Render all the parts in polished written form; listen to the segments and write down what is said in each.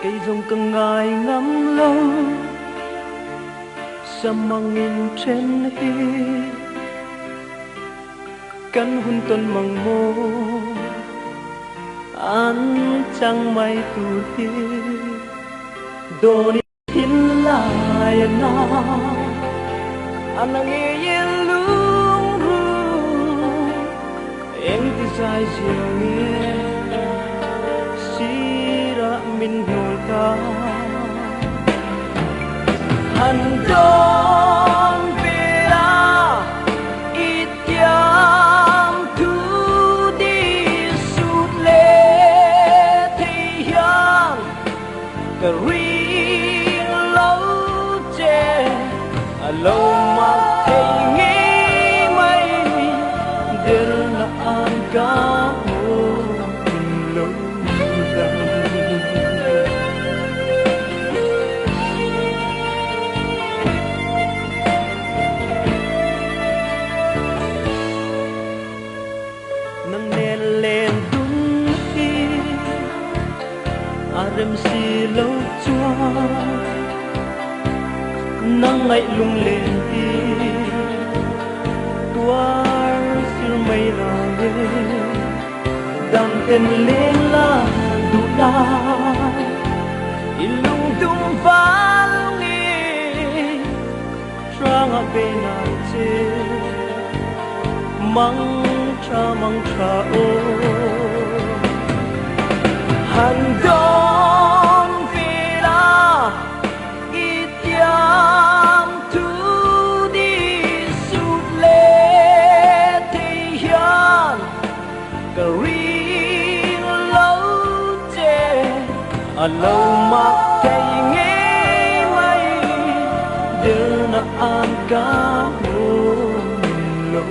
cây rồng càng ngày ngắm lâu sa mang in trên hi căn hun tuần măng mô an chẳng may tu hi đôi hin lại na anh nghe yên lung ru em thì dài chiều nghe sira min hồn ta hàn đón về la ít yam thu đi sút lệ thì hiền cái riêng lâu che lâu mà thấy nghĩ mây đến là an cả lâu nâng nền lên đúng khi rem si lâu chua nắng ngày lung lên đi tuar sir mây na đam tên lên la du la ilung tung phá nghe trang a bên na che mang cha ô hàn đón về la ít yam thu đi sút lệ thì hiền cái riêng lâu che lâu mà cái nghe mây đưa na an cả lâu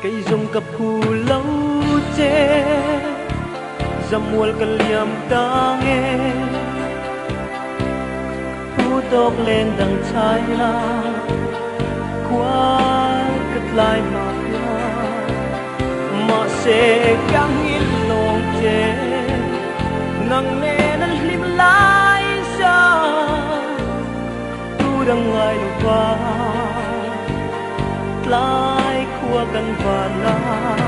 cây rồng cặp hù lâu che dầm mual cả liam ta nghe hú tóc lên đằng trái la qua cất lại mà sẽ căng in lòng che nắng nè nó lim lại xa tu đang ngay đầu qua lại qua căn và la